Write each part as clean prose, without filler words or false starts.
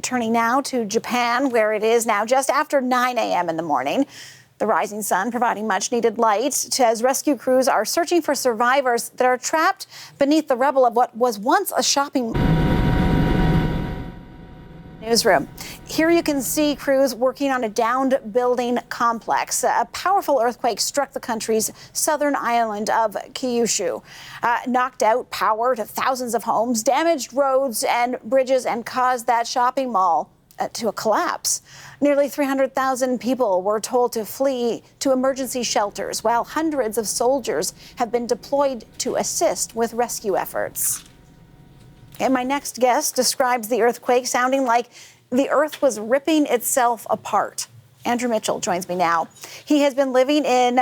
Turning now to Japan, where it is now just after 9 a.m. in the morning. The rising sun providing much needed light as rescue crews are searching for survivors that are trapped beneath the rubble of what was once a shopping newsroom. Here you can see crews working on a downed building complex. A powerful earthquake struck the country's southern island of Kyushu, knocked out power to thousands of homes, damaged roads and bridges, and caused that shopping mall to a collapse. Nearly 300,000 people were told to flee to emergency shelters, while hundreds of soldiers have been deployed to assist with rescue efforts. And my next guest describes the earthquake sounding like the earth was ripping itself apart. Andrew Mitchell joins me now. He has been living in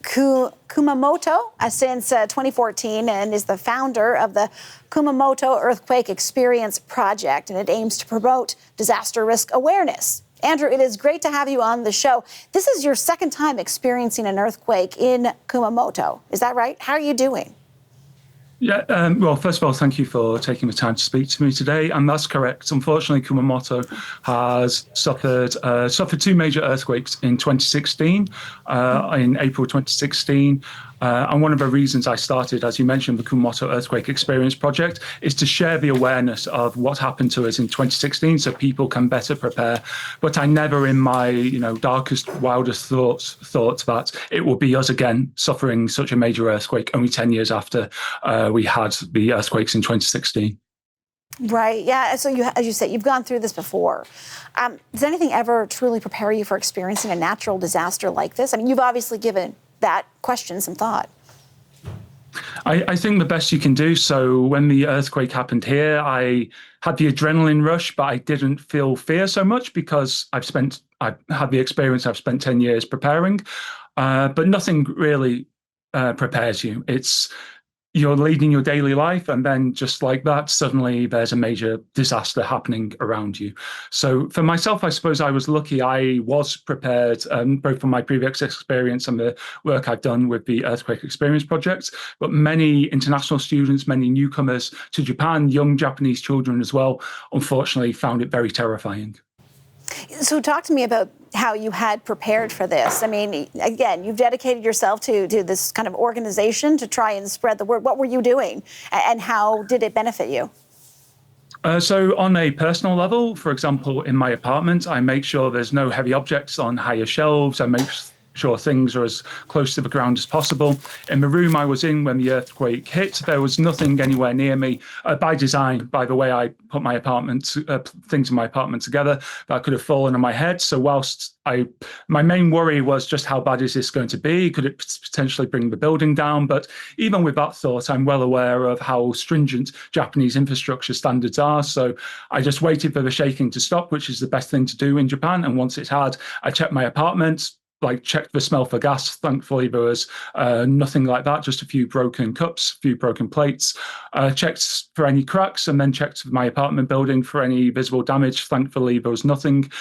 Kumamoto since 2014 and is the founder of the Kumamoto Earthquake Experience Project, and it aims to promote disaster risk awareness. Andrew, it is great to have you on the show. This is your second time experiencing an earthquake in Kumamoto. Is that right? How are you doing? Yeah, well, first of all, thank you for taking the time to speak to me today. And that's correct. Unfortunately, Kumamoto has suffered two major earthquakes in 2016, in April 2016. And one of the reasons I started, as you mentioned, the Kumamoto Earthquake Experience Project is to share the awareness of what happened to us in 2016 so people can better prepare. But I never in my darkest, wildest thoughts thought that it will be us again suffering such a major earthquake only 10 years after we had the earthquakes in 2016. Right. Yeah. So as you say, you've gone through this before. Does anything ever truly prepare you for experiencing a natural disaster like this? I mean, you've obviously given that question some thought. I think the best you can do. So when the earthquake happened here, I had the adrenaline rush, but I didn't feel fear so much because I've had the experience. I've spent 10 years preparing, but nothing really prepares you. You're leading your daily life, and then just like that, suddenly there's a major disaster happening around you. So for myself, I suppose I was lucky. I was prepared, both from my previous experience and the work I've done with the Earthquake Experience Project, but many international students, many newcomers to Japan, young Japanese children as well, unfortunately found it very terrifying. So talk to me about how you had prepared for this. I mean, again, you've dedicated yourself to this kind of organization to try and spread the word. What were you doing, and how did it benefit you? So on a personal level, for example, in my apartment, I make sure there's no heavy objects on higher shelves. I make sure things are as close to the ground as possible. In the room I was in when the earthquake hit, there was nothing anywhere near me, by design, by the way I put my things in my apartment together, that could have fallen on my head. So whilst my main worry was just how bad is this going to be? Could it potentially bring the building down? But even with that thought, I'm well aware of how stringent Japanese infrastructure standards are. So I just waited for the shaking to stop, which is the best thing to do in Japan. And once it had, I checked my apartment, checked the smell for gas. Thankfully, there was nothing like that, just a few broken cups, a few broken plates. Checked for any cracks, and then checked my apartment building for any visible damage. Thankfully, there was nothing.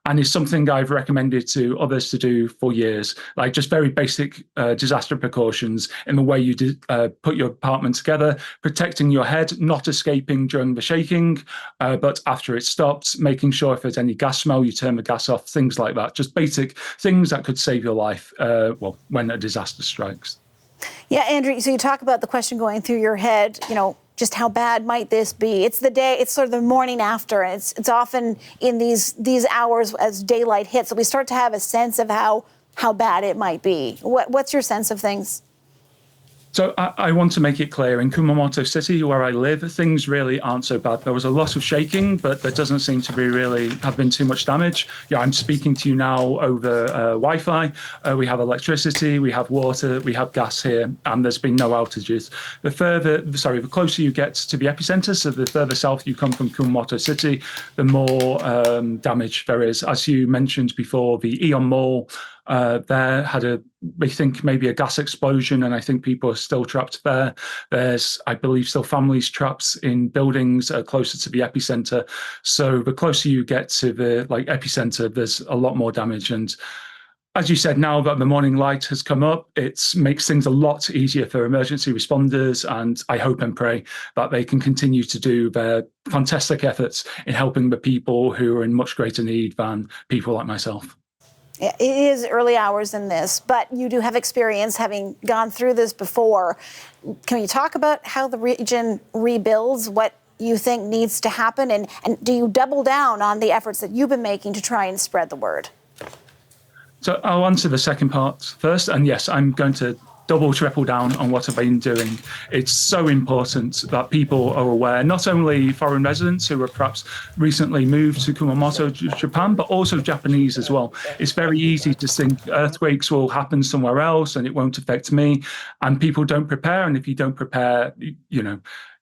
And it's something I've recommended to others to do for years, like just very basic disaster precautions in the way you put your apartment together, protecting your head, not escaping during the shaking, but after it stops, making sure if there's any gas smell, you turn the gas off, things like that. Just basic things that could save your life, when a disaster strikes. Yeah, Andrew, so you talk about the question going through your head, just how bad might this be? It's sort of the morning after, and it's often in these hours as daylight hits, so we start to have a sense of how bad it might be. What's your sense of things? So I want to make it clear, in Kumamoto City, where I live, things really aren't so bad. There was a lot of shaking, but there doesn't seem to have been too much damage. Yeah, I'm speaking to you now over Wi-Fi. We have electricity, we have water, we have gas here, and there's been no outages. The closer you get to the epicenter, so the further south you come from Kumamoto City, the more damage there is. As you mentioned before, the Aeon Mall there had we think maybe a gas explosion, and I think people are still trapped there. There's, I believe, still families trapped in buildings closer to the epicenter. So the closer you get to the epicenter, there's a lot more damage. And as you said, now that the morning light has come up, it makes things a lot easier for emergency responders, and I hope and pray that they can continue to do their fantastic efforts in helping the people who are in much greater need than people like myself. It is early hours in this, but you do have experience having gone through this before. Can you talk about how the region rebuilds, what you think needs to happen, and do you double down on the efforts that you've been making to try and spread the word? So I'll answer the second part first. And yes, I'm going to triple down on what I've been doing. It's so important that people are aware, not only foreign residents who have perhaps recently moved to Kumamoto, Japan, but also Japanese as well. It's very easy to think earthquakes will happen somewhere else and it won't affect me. And people don't prepare. And if you don't prepare,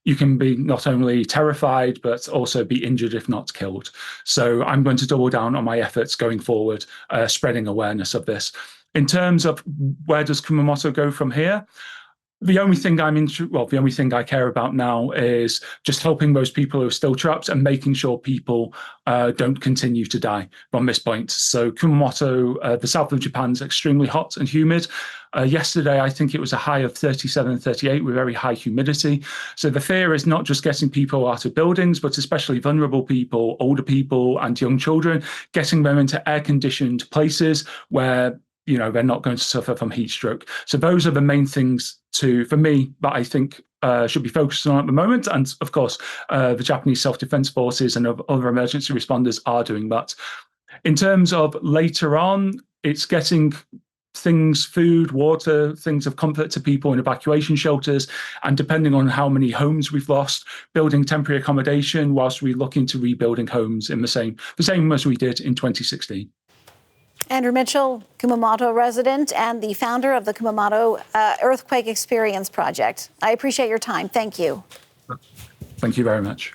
you can be not only terrified, but also be injured, if not killed. So I'm going to double down on my efforts going forward, spreading awareness of this. In terms of where does Kumamoto go from here? The only thing the only thing I care about now is just helping those people who are still trapped and making sure people don't continue to die from this point. So Kumamoto, the south of Japan, is extremely hot and humid. Yesterday, I think it was a high of 37, 38 with very high humidity. So the fear is not just getting people out of buildings, but especially vulnerable people, older people and young children, getting them into air-conditioned places where they're not going to suffer from heat stroke. So those are the main things for me, that I think should be focused on at the moment. And of course, the Japanese self-defense forces and other emergency responders are doing that. In terms of later on, it's getting things, food, water, things of comfort to people in evacuation shelters. And depending on how many homes we've lost, building temporary accommodation whilst we look into rebuilding homes in the same as we did in 2016. Andrew Mitchell, Kumamoto resident and the founder of the Kumamoto Earthquake Experience Project. I appreciate your time. Thank you. Thank you very much.